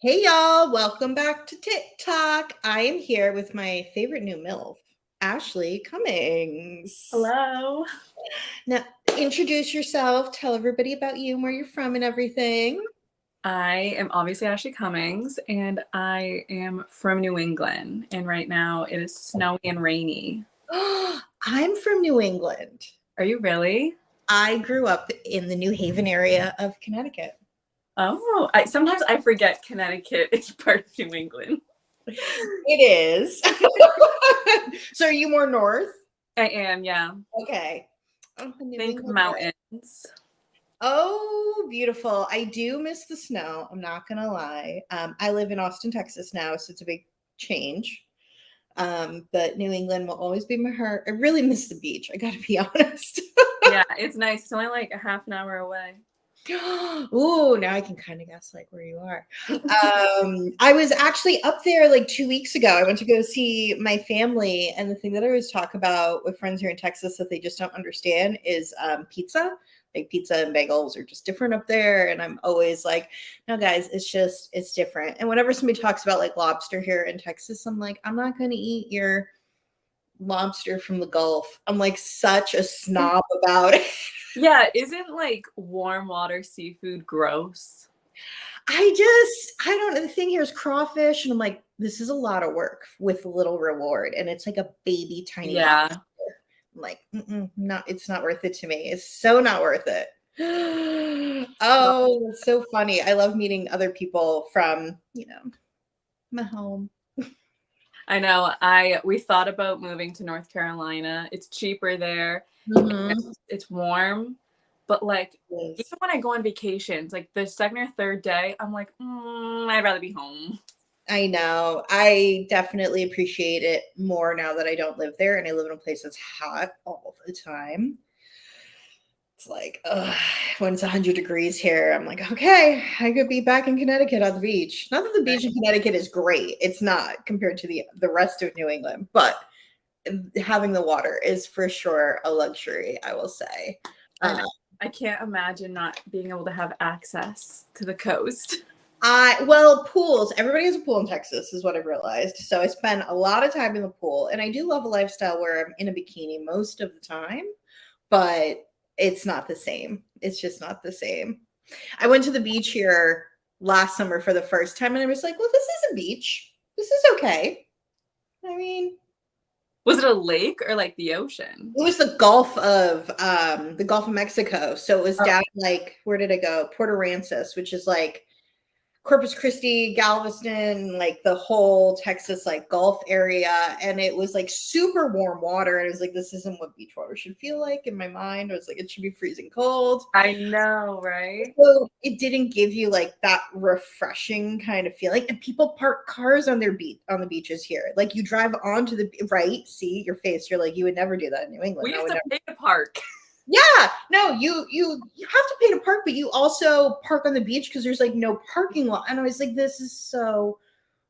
Hey y'all, welcome back to TikTok. I am here with my favorite new MILF, Ashlee Cummings. Hello. Now, introduce yourself, tell everybody about you and where you're from and everything. I am obviously Ashlee Cummings, and I am from New England. And right now it is snowy and rainy. I'm from New England. Are you really? I grew up in the New Haven area of Connecticut. Oh, sometimes I forget Connecticut is part of New England. It is. So are you more north? I am, yeah. Okay. Oh, New Think England. mountains. Oh, beautiful. I do miss the snow. I'm not going to lie. I live in Austin, Texas now, so it's a big change. But New England will always be my heart. I really miss the beach. I got to be honest. Yeah, it's nice. It's only like a half an hour away. Ooh, now I can kind of guess like where you are. I was actually up there like 2 weeks ago. I went to go see my family, and the thing that I always talk about with friends here in Texas that they just don't understand is pizza. Like pizza and bagels are just different up there, and I'm always like, no, guys, it's different. And whenever somebody talks about like lobster here in Texas, I'm like, I'm not going to eat your lobster from the Gulf. I'm like such a snob about it. Yeah, isn't like warm water seafood gross? I don't know. The thing here is crawfish, and I'm like, this is a lot of work with little reward, and it's like a baby tiny Yeah. lobster. I'm like, not, it's not worth it to me. It's so not worth it. Oh, it's so funny. I love meeting other people from, my home. I know. We thought about moving to North Carolina. It's cheaper there. Mm-hmm. It's warm. But like even when I go on vacations, like the second or third day, I'm like, I'd rather be home. I know. I definitely appreciate it more now that I don't live there and I live in a place that's hot all the time. It's like, when it's 100 degrees here, I'm like, okay, I could be back in Connecticut on the beach. Not that the beach in Connecticut is great. It's not compared to the rest of New England, but having the water is for sure a luxury, I will say. I can't imagine not being able to have access to the coast. Well, pools. Everybody has a pool in Texas, is what I've realized. So I spend a lot of time in the pool, and I do love a lifestyle where I'm in a bikini most of the time, but it's not the same. It's just not the same. I went to the beach here last summer for the first time, and I was like, well, this is a beach. This is okay. I mean, was it a lake or like the ocean? it was the Gulf of Mexico. So it was down like, where did I go? Port Aransas, which is like Corpus Christi, Galveston, like the whole Texas like Gulf area, and it was like super warm water. And it was like, this isn't what beach water should feel like in my mind. I was like, it should be freezing cold. I know, right? So it didn't give you like that refreshing kind of feeling. And people park cars on the beaches here. Like you drive onto the right, see your face. You're like, you would never do that in New England. We used to pay to park. Yeah, no, you have to pay to park, but you also park on the beach because there's like no parking lot. And I was like, this is so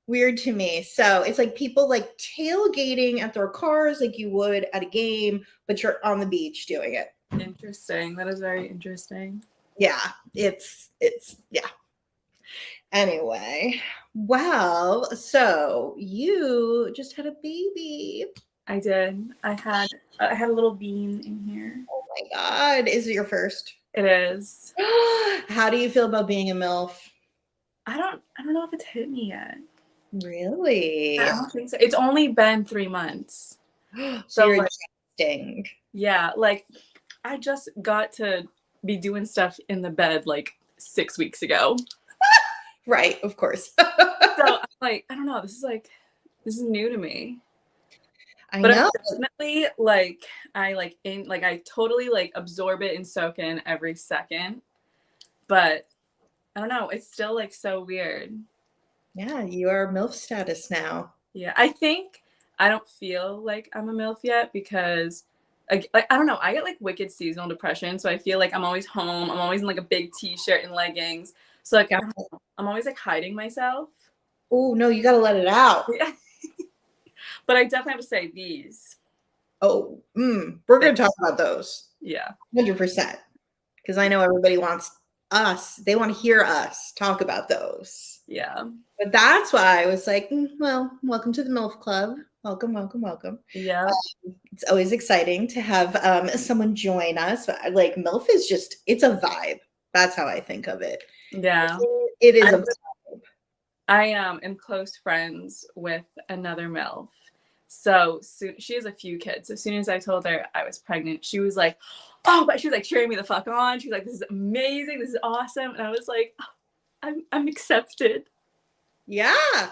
weird to me. So it's like people like tailgating at their cars like you would at a game, but you're on the beach doing it. Interesting. That is very interesting. Yeah, it's yeah. Anyway, well, so you just had a baby. I did. I had a little bean in here. Oh my God. Is it your first? It is. How do you feel about being a MILF? I don't know if it's hit me yet. Really? I don't think so. It's only been 3 months. So you're adjusting. Yeah, like I just got to be doing stuff in the bed like 6 weeks ago. Right, of course. So I'm like, I don't know. This is new to me. I know. Definitely I totally like absorb it and soak in every second. But I don't know. It's still like so weird. Yeah, you are MILF status now. Yeah, I think I don't feel like I'm a MILF yet because like I don't know. I get like wicked seasonal depression, so I feel like I'm always home. I'm always in like a big t-shirt and leggings. So like I'm always like hiding myself. Oh no, you got to let it out. Yeah. But I definitely have to say these. Oh, we're going to talk about those. Yeah. 100%. Because I know everybody wants us. They want to hear us talk about those. Yeah. But that's why I was like, well, welcome to the MILF Club. Welcome, welcome, welcome. Yeah. It's always exciting to have someone join us. Like MILF is just, it's a vibe. That's how I think of it. Yeah. It is a vibe. I am close friends with another MILF. So she has a few kids. As soon as I told her I was pregnant, she was like, oh, but she was like cheering me the fuck on. She was like, this is amazing. This is awesome. And I was like, oh, I'm accepted. Yeah.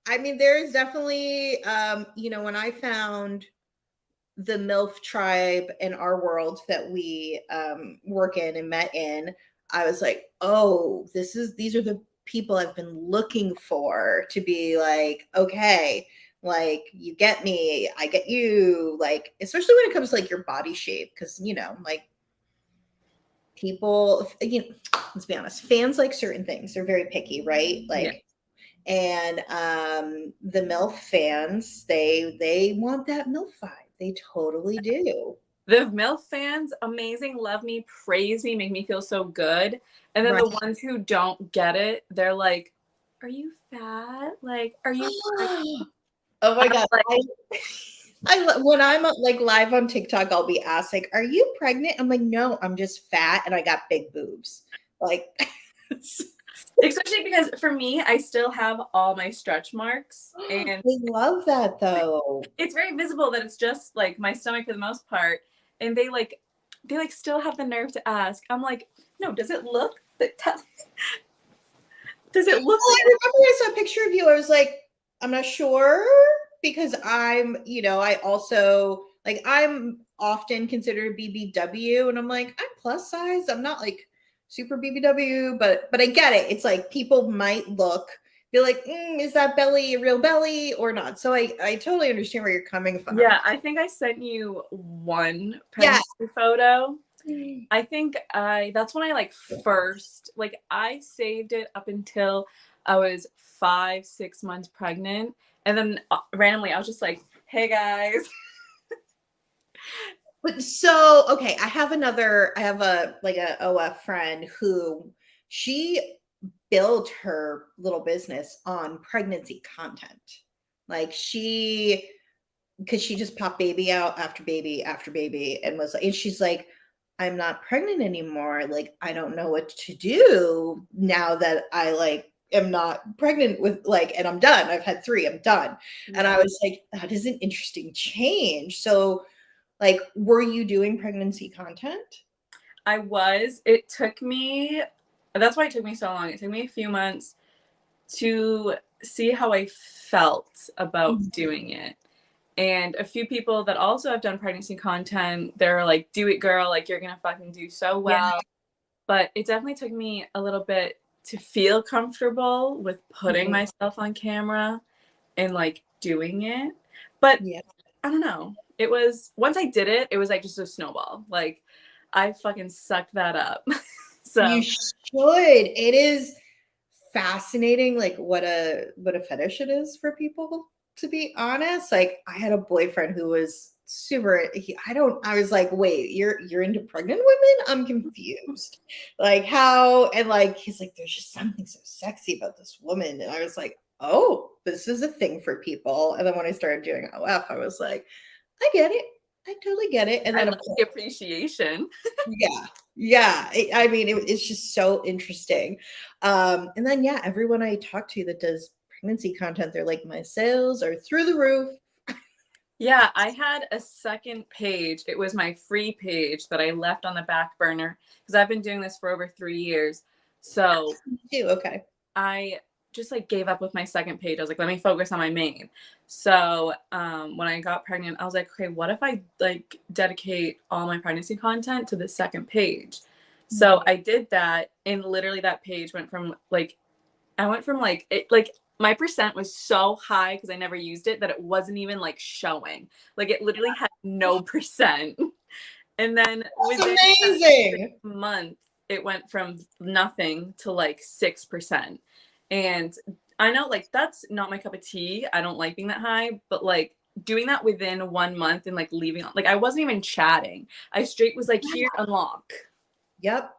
I mean, there is definitely, when I found the MILF tribe in our world that we work in and met in, I was like, oh, these are the people I've been looking for, to be like, okay, like you get me, I get you, like, especially when it comes to like your body shape, because like people, let's be honest, fans like certain things, they're very picky, right? Like, Yeah. and the MILF fans, they want that MILF vibe. They totally do. The MILF fans, amazing, love me, praise me, make me feel so good. And then Right. the ones who don't get it, they're like, are you fat? Like, are you Oh my God. like, When I'm like live on TikTok, I'll be asked like, are you pregnant? I'm like, no, I'm just fat and I got big boobs. Like, especially because for me, I still have all my stretch marks, and they love that though. it's very visible that it's just like my stomach for the most part. And they still have the nerve to ask. I'm like, no, does it look does it look Well, I remember I saw a picture of you. I was like, I'm not sure, because I also like, I'm often considered BBW, and I'm like, I'm plus size. I'm not like super BBW, but I get it. It's like people might be like, is that belly a real belly or not? So I totally understand where you're coming from. Yeah, I think I sent you one Yeah. pregnancy photo. I think that's when I I saved it up until I was 5-6 months pregnant, and then randomly I was just like, hey guys. But so, okay, I have a OF friend who she built her little business on pregnancy content. Like because she just popped baby out after baby after baby, and she's like, I'm not pregnant anymore. Like, I don't know what to do now that I like am not pregnant with and I'm done. I've had 3, I'm done. Yeah. And I was like, that is an interesting change. So like, were you doing pregnancy content? I was. That's why it took me so long. It took me a few months to see how I felt about doing it. And a few people that also have done pregnancy content, they're like, do it, girl. Like, you're going to fucking do so well. Yeah. But it definitely took me a little bit to feel comfortable with putting myself on camera and like doing it. But I don't know. Once I did it, it was like just a snowball. Like, I fucking sucked that up. So you should. It is fascinating, like what a fetish it is for people, to be honest. Like, I had a boyfriend who was super I was like, wait, you're into pregnant women? I'm confused. Like, how? And like, he's like, there's just something so sexy about this woman. And I was like, oh, this is a thing for people. And then when I started doing OF, I was like, I get it. I totally get it. And then of course, the appreciation. Yeah. I mean, it's just so interesting. And then everyone I talk to that does pregnancy content, they're like, my sales are through the roof. Yeah, I had a second page. It was my free page that I left on the back burner because I've been doing this for over 3 years. So okay. I just like gave up with my second page. I was like, let me focus on my main. So when I got pregnant, I was like, okay, what if I like dedicate all my pregnancy content to the second page? So I did that, and literally that page went from like my percent was so high because I never used it that it wasn't even like showing. Like, it literally had no percent. And then within amazing. a month, it went from nothing to like 6%. And I know like that's not my cup of tea. I don't like being that high, but like doing that within 1 month and like leaving, like I wasn't even chatting. I straight was like, here, unlock. Yep.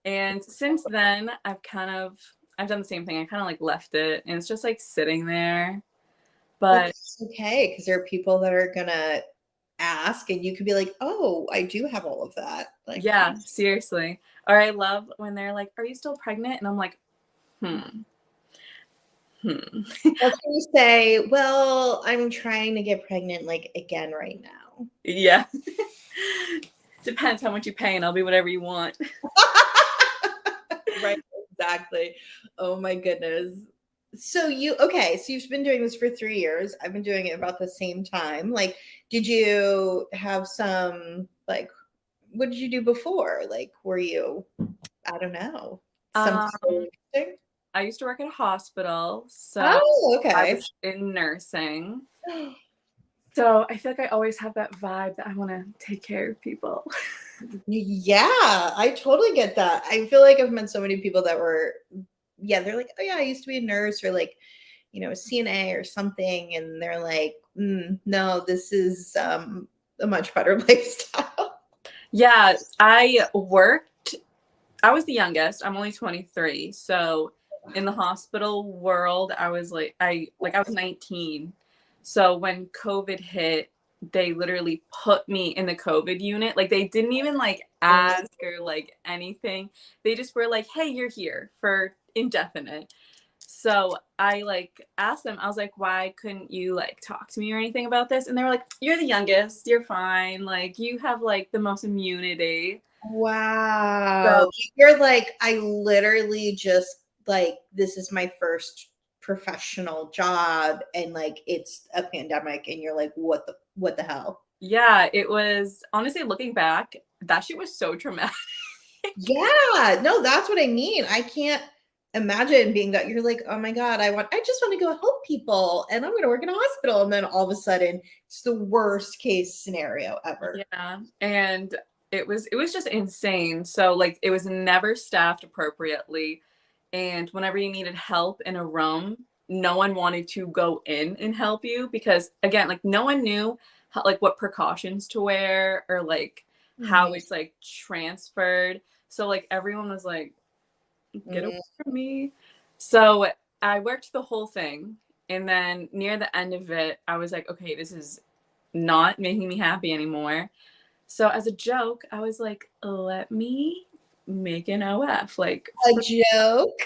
And since then, I've done the same thing. I kind of like left it, and it's just like sitting there. Well, But that's okay, because there are people that are gonna ask, and you could be like, "Oh, I do have all of that." Like, yeah, seriously. Or I love when they're like, "Are you still pregnant?" And I'm like, "Hmm, hmm." what can you say? Well, I'm trying to get pregnant like again right now. Yeah. Depends how much you pay, and I'll be whatever you want. Right, exactly. Oh my goodness. So you've been doing this for 3 years. I've been doing it about the same time. Like, did you have some like what did you do before? Like, were you, I don't know, something Um, interesting? I used to work at a hospital, so Oh, I okay. was in nursing. So I feel like I always have that vibe that I want to take care of people. Yeah, I totally get that. I feel like I've met so many people that were, yeah, they're like, oh yeah, I used to be a nurse or like, a CNA or something, and they're like, no, this is a much better lifestyle. Yeah, I was the youngest. I'm only 23. So in the hospital world, I was 19. So when COVID hit, they literally put me in the COVID unit. Like they didn't even like ask or like anything. They just were like, "Hey, you're here for indefinite." So I like asked them, I was like, why couldn't you like talk to me or anything about this? And they were like, you're the youngest, you're fine. Like you have like the most immunity. So Wow. You're like, I literally just like, this is my first professional job, and like it's a pandemic, and you're like, what the hell? yeah, it was honestly looking back, that shit was so traumatic. Yeah, no, that's what I mean. I can't imagine being that you're like, oh my God, I just want to go help people and I'm gonna work in a hospital. And then all of a sudden it's the worst case scenario ever. Yeah. And it was just insane. So like it was never staffed appropriately. And whenever you needed help in a room, no one wanted to go in and help you because again, like no one knew how, like what precautions to wear or like how Mhm. it's like transferred. So like everyone was like, get away Mm. from me. So I worked the whole thing. And then near the end of it, I was like, okay, this is not making me happy anymore. So as a joke, I was like, let me make an OF. Like, A joke.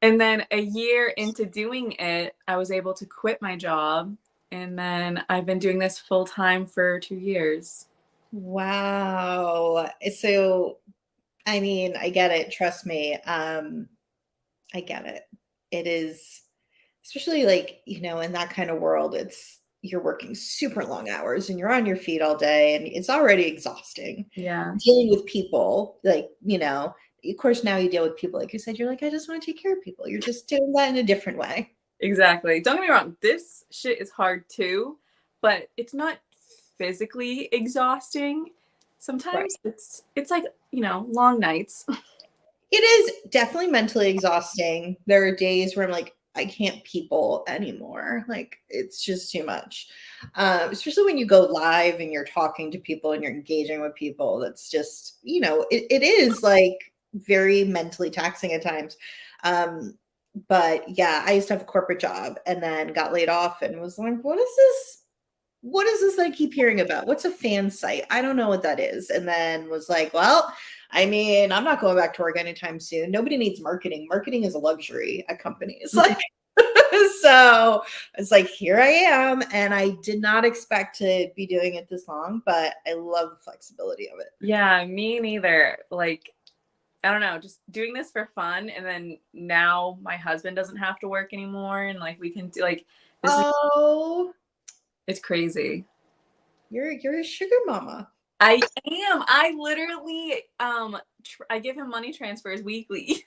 and then a year into doing it, I was able to quit my job. And then I've been doing this full time for 2 years. Wow. So I mean, I get it. Trust me. I get it. It is, especially like, in that kind of world, you're working super long hours and you're on your feet all day and it's already exhausting. Yeah, Dealing with people, like, of course now you deal with people, like you said, you're like, I just want to take care of people. You're just doing that in a different way. exactly. Don't get me wrong. This shit is hard too, but it's not physically exhausting. Right. Sometimes it's like, long nights. It is definitely mentally exhausting. There are days where I'm like, I can't people anymore. Like it's just too much. Especially when you go live and you're talking to people and you're engaging with people. That's just, it is like very mentally taxing at times. Um, but yeah, I used to have a corporate job and then got laid off and was like, what is this? What is this I keep hearing about? What's a fan site? I don't know what that is. And then was like, well, I mean, I'm not going back to work anytime soon. Nobody needs marketing. Marketing is a luxury at companies. Like, so it's like, here I am. And I did not expect to be doing it this long, but I love the flexibility of it. Yeah, me neither. Like, I don't know, just doing this for fun. And then now my husband doesn't have to work anymore. And like, we can do like, this is, Oh, it's crazy. you're a sugar mama. I am. I literally, I give him money transfers weekly.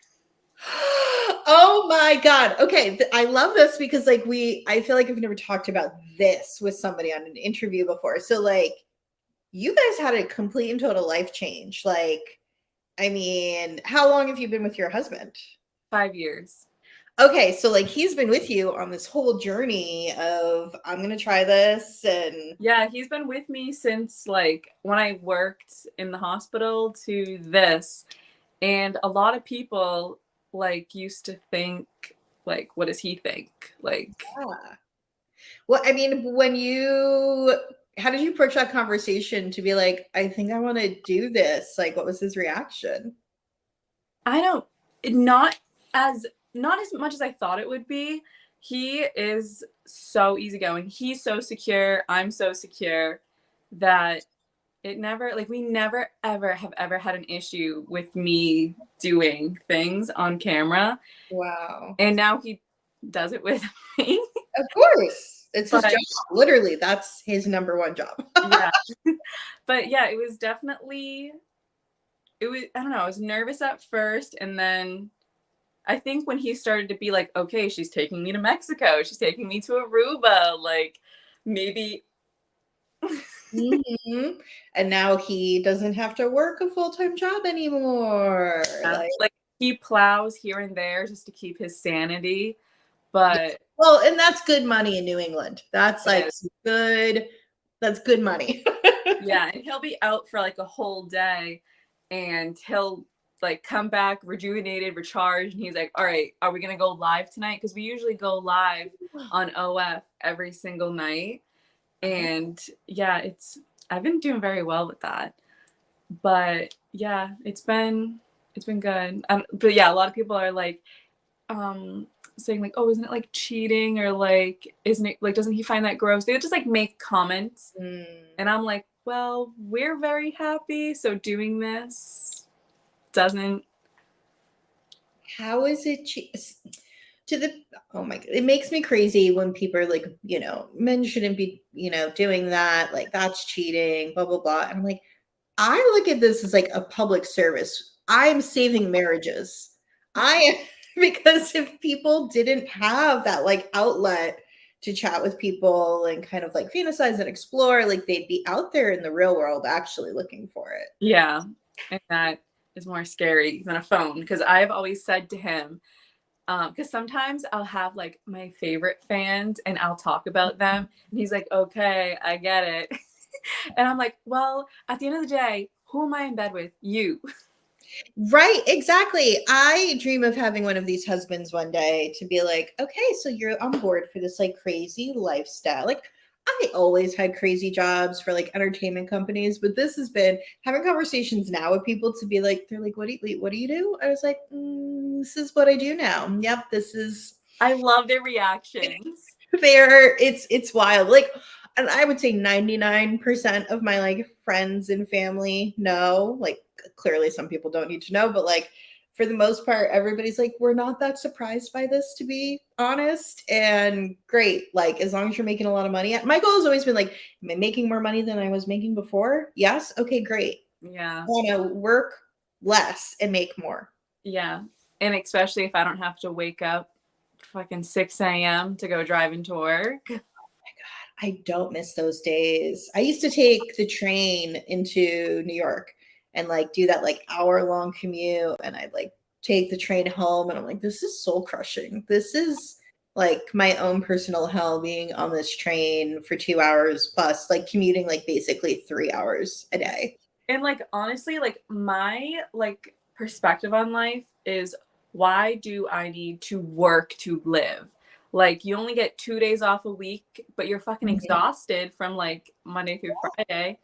Oh my God. Okay. I love this because I feel like I've never talked about this with somebody on an interview before. So like you guys had a complete and total life change. Like, I mean, how long have you been with your husband? 5 years. Okay, so like he's been with you on this whole journey of I'm gonna try this and Yeah, he's been with me since like when I worked in the hospital to this. And a lot of people like used to think like, what does he think? Like, yeah. Well, I mean, when you how did you approach that conversation to be like, I think I want to do this? Like, what was his reaction? I don't not as not as much as I thought it would be. He is so easygoing. He's so secure. I'm so secure that it never like we never ever have ever had an issue with me doing things on camera. Wow. And now he does it with me. Of course. It's his But job. Literally, that's his number one job. yeah. But yeah, it was definitely it was I don't know, I was nervous at first and then I think when he started to be like, okay, she's taking me to Mexico, she's taking me to Aruba, like maybe Mhm. And now he doesn't have to work a full-time job anymore. like he plows here and there just to keep his sanity. But Well, and that's good money in New England. That's it like is, good that's good money. yeah, and he'll be out for like a whole day and he'll like come back rejuvenated, recharged, and he's like, all right, are we gonna go live tonight? Because we usually go live on OF every single night. And yeah, I've been doing very well with that. But yeah, it's been good. But yeah, a lot of people are like saying like, oh, isn't it like cheating or like isn't it like doesn't he find that gross? They just like make comments Mm. and I'm like, well, we're very happy, so doing this doesn't. How is it to the oh my god, it makes me crazy when people are like, men shouldn't be, doing that, like that's cheating, blah blah blah. And I'm like, I look at this as like a public service. I am saving marriages. I because if people didn't have that like outlet to chat with people and kind of like fantasize and explore, like they'd be out there in the real world actually looking for it. Yeah, and that is more scary than a phone because I've always said to him, because sometimes I'll have like my favorite fans and I'll talk about them, and he's like, "Okay, I get it," and I'm like, "Well, at the end of the day, who am I in bed with? You." Right, exactly. I dream of having one of these husbands one day to be like, okay, so you're on board for this like crazy lifestyle. Like, I always had crazy jobs for like entertainment companies, but this has been having conversations now with people to be like, they're like, what do you do? I was like, this is what I do now. Yep, this is I love their reactions. it's wild. Like, and I would say 99% of my like friends and family know. Like, clearly some people don't need to know, but like for the most part, everybody's like, we're not that surprised by this, to be honest. And great, like as long as you're making a lot of money. My goal has always been like, am I making more money than I was making before? Yes. Okay, great. I Yeah, want to work less and make more. yeah, and especially if I don't have to wake up fucking 6 a.m. to go driving to work. I don't miss those days. I used to take the train into New York and like do that like hour-long commute, and I'd like take the train home, and I'm like, this is soul crushing. This is like my own personal hell being on this train for 2 hours plus like commuting like basically 3 hours a day. And like honestly, like my like perspective on life is why do I need to work to live? Like you only get 2 days off a week, but you're fucking Mhm. exhausted from like Monday through Friday.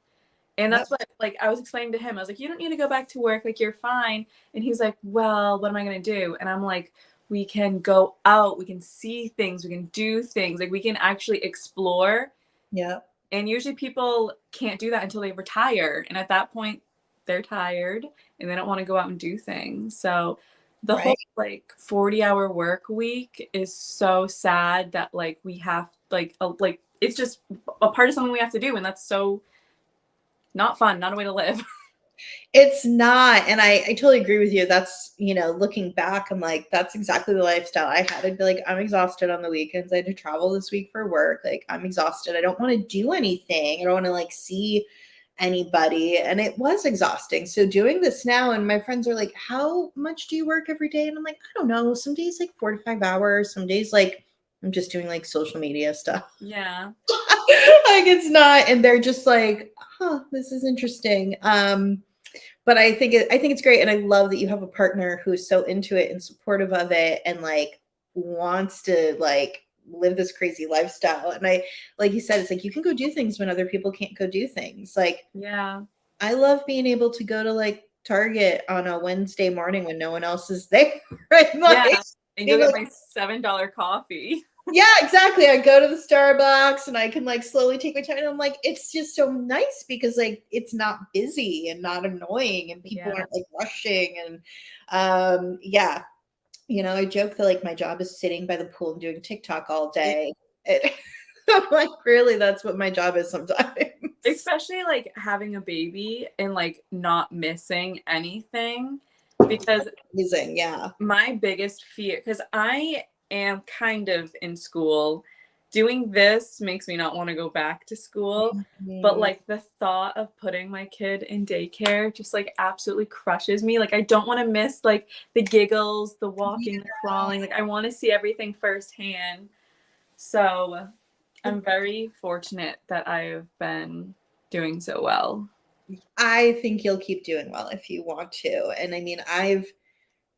And Yep. that's what like I was explaining to him. I was like, you don't need to go back to work, like you're fine. And he's like, well, what am I gonna do? And I'm like, we can go out, we can see things, we can do things, like we can actually explore. Yep. And usually people can't do that until they retire. And at that point, they're tired and they don't want to go out and do things. So the Right. whole like 40-hour work week is so sad that like we have like it's just a part of something we have to do. And that's so not fun, not a way to live. It's not, and I totally agree with you. That's, looking back, I'm like, that's exactly the lifestyle I had. I'd be like, I'm exhausted on the weekends. I had to travel this week for work. Like, I'm exhausted. I don't want to do anything. I don't want to like see anybody, and it was exhausting. So doing this now, and my friends are like, how much do you work every day? And I'm like, I don't know, some days like 4 to 5 hours, some days like I'm just doing like social media stuff. Yeah. Like it's not, and they're just like, huh, this is interesting. But I think it's great, and I love that you have a partner who's so into it and supportive of it, and like wants to like live this crazy lifestyle. And I, like you said, it's like you can go do things when other people can't go do things. Like Yeah. I love being able to go to like Target on a Wednesday morning when no one else is there. Right? Yeah. Like, And go being get like, my $7 coffee. yeah, exactly. I go to the Starbucks and I can like slowly take my time. And I'm like, it's just so nice because like it's not busy and not annoying and people Yeah. aren't like rushing. And yeah, I joke that like my job is sitting by the pool and doing TikTok all day. I'm like, really, that's what my job is sometimes. Especially like having a baby and like not missing anything, because Amazing, yeah. my biggest fear, because I am kind of in school, doing this makes me not want to go back to school. But Mhm. like the thought of putting my kid in daycare just like absolutely crushes me. Like I don't want to miss like the giggles, the walking, the crawling. Like I want to see everything firsthand. So I'm very fortunate that I've been doing so well. I think you'll keep doing well if you want to. And I mean, I've,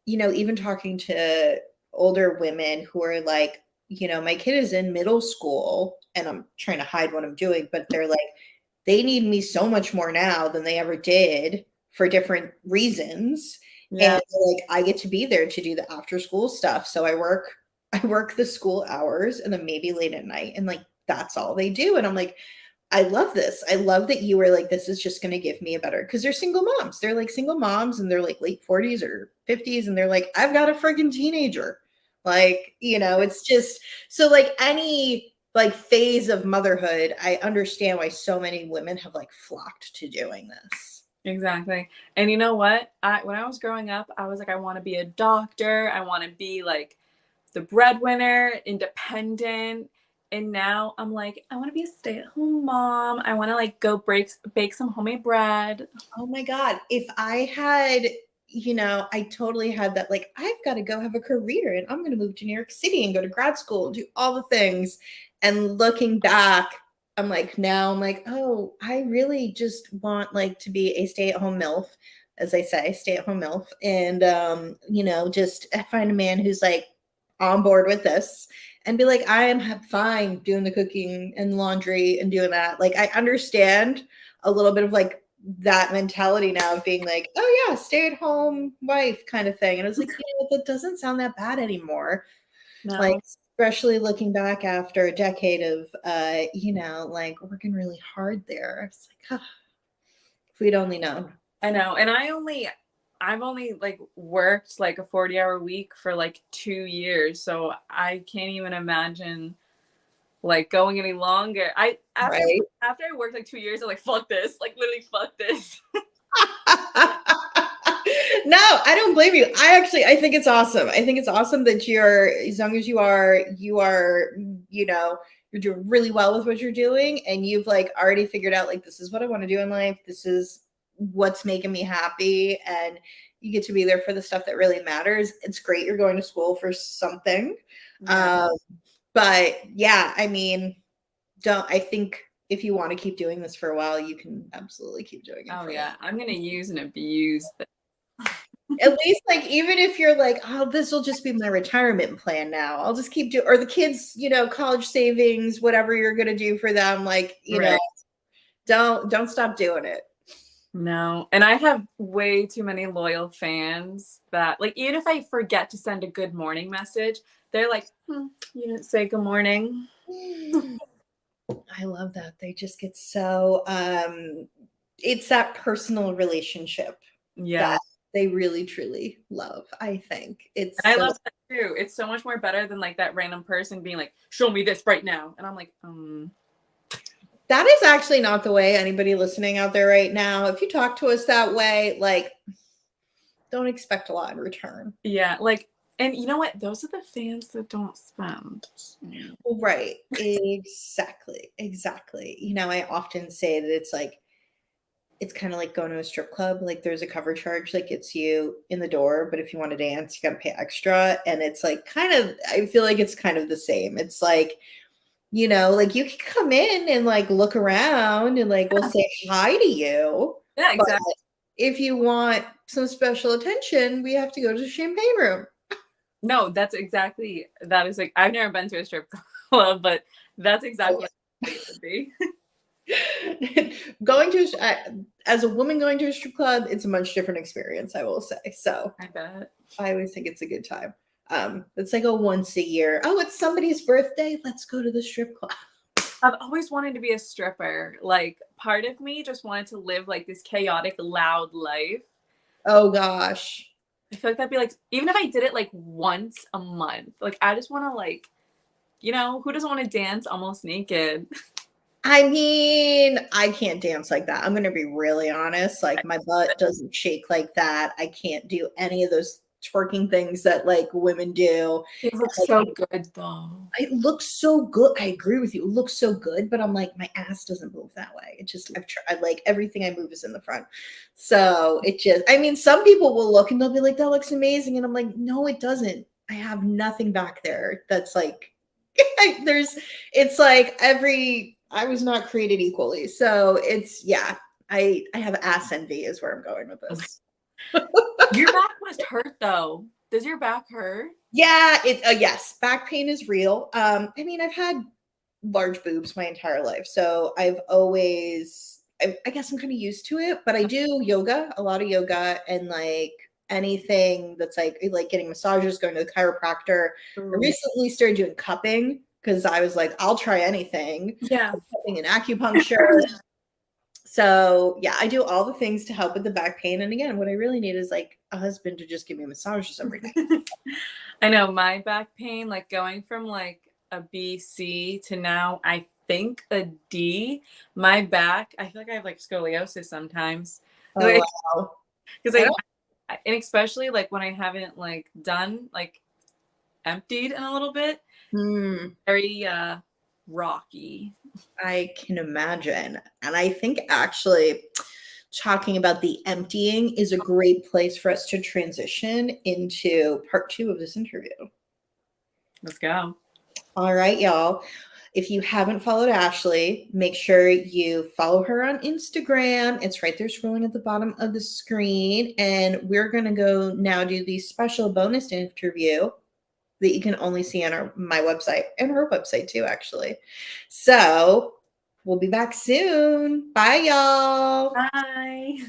even talking to older women who are like, my kid is in middle school and I'm trying to hide what I'm doing, but they're like, they need me so much more now than they ever did for different reasons. Yeah. And like I get to be there to do the after school stuff. So I work the school hours and then maybe late at night and like that's all they do. And I'm like, I love this. I love that you were like, this is just going to give me a better, because they're single moms. They're like single moms and they're like late 40s or 50s. And they're like, I've got a freaking teenager. Like, it's just so like any like phase of motherhood, I understand why so many women have like flocked to doing this. Exactly. And you know what? When I was growing up, I was like, I want to be a doctor. I want to be like the breadwinner, independent. And now I'm like, I want to be a stay-at-home mom. I want to like go bake some homemade bread. Oh my God. If I had, I totally had that, like, I've got to go have a career and I'm going to move to New York City and go to grad school and do all the things. And looking back, now I'm like, oh, I really just want like to be a stay-at-home MILF, as I say, stay-at-home MILF. And, just find a man who's like on board with this and be like, I am fine doing the cooking and laundry and doing that. Like, I understand a little bit of like that mentality now of being like, oh yeah, stay at home wife kind of thing. And I was like, that doesn't sound that bad anymore. Like, No, especially looking back after a decade of, like working really hard there. It's like, if we'd only known. I know. And I've only like worked like a 40-hour week for like 2 years. So I can't even imagine like going any longer. I Right. after I worked like 2 years, I'm like, fuck this. Like literally fuck this. No, I don't blame you. I think it's awesome. I think it's awesome that you're, as young as you are, you're doing really well with what you're doing. And you've like already figured out like, this is what I want to do in life. This is what's making me happy. And you get to be there for the stuff that really matters. It's great. You're going to school for something. Yeah. But yeah, I mean, I think if you want to keep doing this for a while, you can absolutely keep doing it Oh for a yeah. while. I'm gonna use and abuse this. At least like even if you're like, oh, this will just be my retirement plan now. I'll just keep doing, or the kids, college savings, whatever you're gonna do for them, like, Right. don't stop doing it. No. And I have way too many loyal fans that like even if I forget to send a good morning message, they're like, you didn't say good morning. I love that. They just get so it's that personal relationship Yeah. that they really truly love. I think it's I so. love that too. It's so much more better than like that random person being like, show me this right now. And I'm like, That is actually not the way anybody listening out there right now. If you talk to us that way, like, don't expect a lot in return. yeah, like, and you know what? Those are the fans that don't spend. Well, right. Exactly. Exactly. I often say that it's like it's kind of like going to a strip club. Like there's a cover charge that gets you in the door, but if you want to dance, you got to pay extra. And it's like kind of, I feel like it's kind of the same. It's like, like you can come in and like look around and like we'll say hi to you. Yeah, But exactly. if you want some special attention, we have to go to the champagne room. No, that's exactly that is like I've never been to a strip club, but that's exactly what it would be. Going to as a woman going to a strip club, it's a much different experience, I will say. So I bet. I always think it's a good time. It's like a once a year. Oh, it's somebody's birthday. Let's go to the strip club. I've always wanted to be a stripper. Like part of me just wanted to live like this chaotic, loud life. Oh gosh. I feel like that'd be like even if I did it like once a month, like I just want to like, who doesn't want to dance almost naked? I mean, I can't dance like that. I'm going to be really honest. Like my butt doesn't shake like that. I can't do any of those twerking things that like women do. It looks Like, so good though. it looks so good. I agree with you. It looks so good, but I'm like, my ass doesn't move that way. It just, I've tried, like everything I move is in the front. So it just, I mean, some people will look and they'll be like, that looks amazing. And I'm like, no, it doesn't. I have nothing back there that's like, it's like I was not created equally. So it's, yeah, I have ass envy is where I'm going with this. Your back must hurt though. Does your back hurt? Yeah, yes, back pain is real. I mean, I've had large boobs my entire life, so I've always, I guess I'm kind of used to it. But I do yoga, a lot of yoga, and like anything that's like getting massages, going to the chiropractor. I Ooh. recently started doing cupping because I was like, I'll try anything. Yeah. Cupping and acupuncture. So yeah, I do all the things to help with the back pain. And again, what I really need is like a husband to just give me massages every day. I know my back pain, like going from like a B, C to now I think a D. My back, I feel like I have like scoliosis sometimes. Oh Like, wow. because I like, don't and especially like when I haven't like done like emptied in a little bit, hmm. very rocky. I can imagine. And I think actually talking about the emptying is a great place for us to transition into part 2 of this interview. Let's go. All right, y'all. If you haven't followed Ashlee, make sure you follow her on Instagram. It's right there scrolling at the bottom of the screen. And we're going to go now do the special bonus interview that you can only see on my website and her website too, actually. So we'll be back soon. Bye, y'all. Bye.